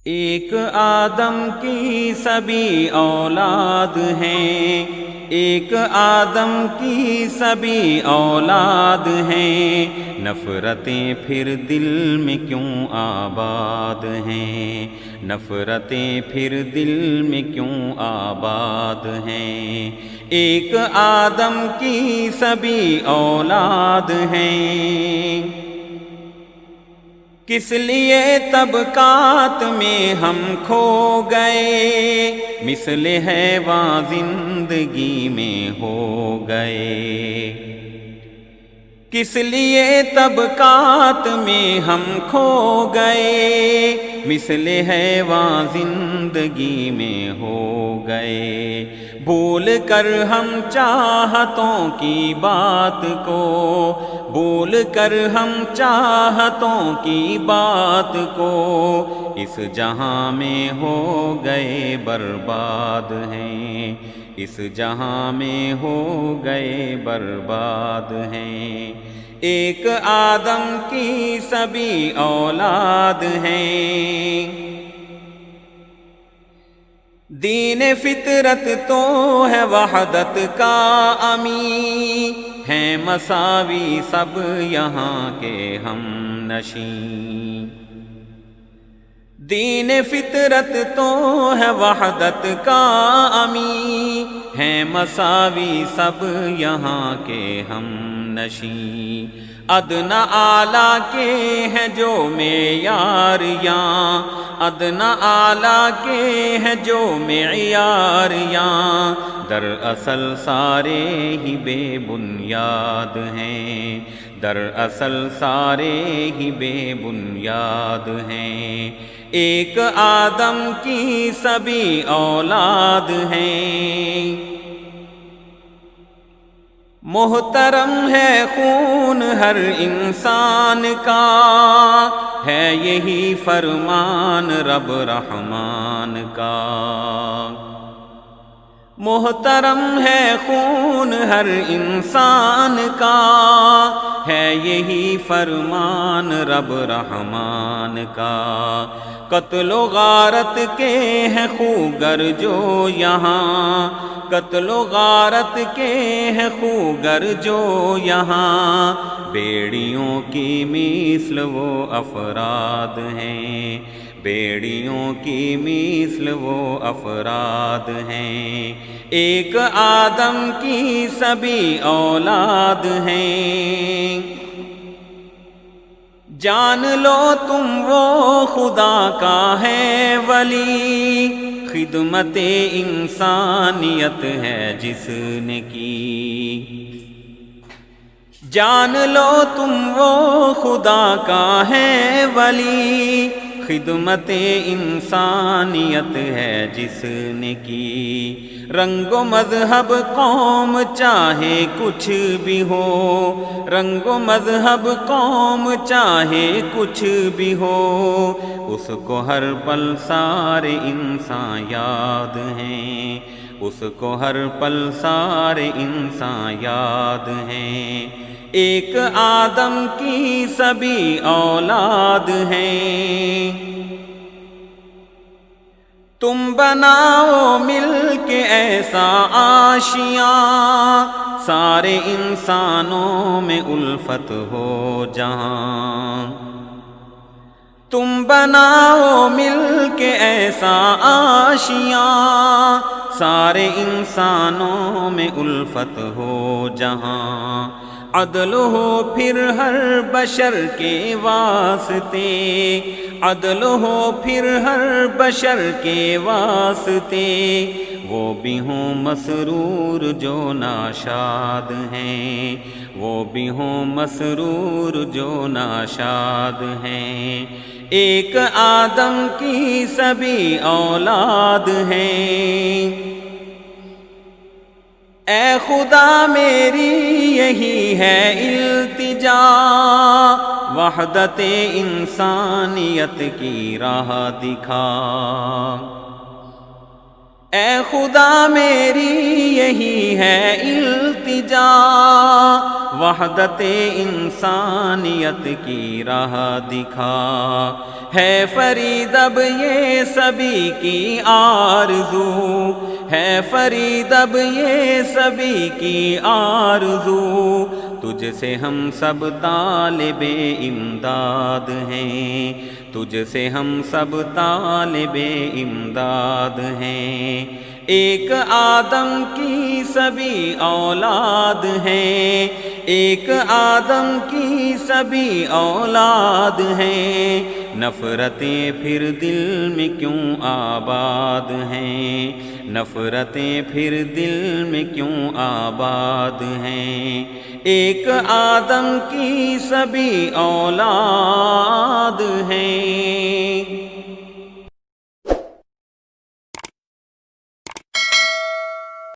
ایک آدم کی سبھی اولاد ہیں، ایک آدم کی سبھی اولاد ہیں، نفرتیں پھر دل میں کیوں آباد ہیں، نفرتیں پھر دل میں کیوں آباد ہیں۔ ایک آدم کی سبھی اولاد ہیں، کس لیے طبقات میں ہم کھو گئے، مثل حیوان زندگی میں ہو گئے۔ کس لیے طبقات میں ہم کھو گئے، مثل حیوان زندگی میں ہو گئے۔ بھول کر ہم چاہتوں کی بات کو، بھول کر ہم چاہتوں کی بات کو، اس جہاں میں ہو گئے برباد ہیں، اس جہاں میں ہو گئے برباد ہیں۔ ایک آدم کی سبھی اولاد ہیں، دین فطرت تو ہے وحدت کا امی، ہیں مساوی سب یہاں کے ہم نشیں۔ دین فطرت تو ہے وحدت کا امی، ہیں مساوی سب یہاں کے ہم نشیں۔ ادنی اعلیٰ کے ہیں جو معیاریاں، ادنی اعلیٰ کے ہیں جو معیاریاں، دراصل سارے ہی بے بنیاد ہیں، دراصل سارے ہی بے بنیاد ہیں۔ ایک آدم کی سبھی اولاد ہیں، محترم ہے خون ہر انسان کا، ہے یہی فرمان رب رحمان کا۔ محترم ہے خون ہر انسان کا، ہے یہی فرمان رب رحمان کا۔ قتل و غارت کے ہیں خوگر جو یہاں، قتل و غارت کے ہیں خوگر جو یہاں، بیڑیوں کی مثل وہ افراد ہیں، بیڑیوں کی مثل وہ افراد ہیں۔ ایک آدم کی سبھی اولاد ہیں، جان لو تم وہ خدا کا ہے ولی، خدمت انسانیت ہے جس نے کی۔ جان لو تم وہ خدا کا ہے ولی، خدمت انسانیت ہے جس نے کی۔ رنگ و مذہب قوم چاہے کچھ بھی ہو، رنگ و مذہب قوم چاہے کچھ بھی ہو، اس کو ہر پل سارے انسان یاد ہیں، اس کو ہر پل سارے انسان یاد ہیں۔ ایک آدم کی سبھی اولاد ہیں، تم بناؤ مل کے ایسا آشیاں، سارے انسانوں میں الفت ہو جہاں۔ تم بناؤ مل کے ایسا آشیاں، سارے انسانوں میں الفت ہو جہاں۔ عدل ہو پھر ہر بشر کے واسطے، عدل ہو پھر ہر بشر کے واسطے، وہ بھی ہوں مسرور جو ناشاد ہیں، وہ بھی ہوں مسرور جو ناشاد ہیں۔ ایک آدم کی سبھی اولاد ہیں، اے خدا میری یہی ہے التجا، وحدت انسانیت کی راہ دکھا۔ اے خدا میری یہی ہے التجا، وحدت انسانیت کی راہ دکھا، ہے فرید اب یہ سبھی کی آرزو، ہے فرید اب یہ سبھی کی آرزو، تجھ سے ہم سب طالب امداد ہیں، تجھ سے ہم سب طالب امداد ہیں، ایک آدم کی سبھی اولاد ہیں، ایک آدم کی سبھی اولاد ہیں، نفرتیں پھر دل میں کیوں آباد ہیں، نفرتیں پھر دل میں کیوں آباد ہیں، ایک آدم کی سبھی اولاد ہیں۔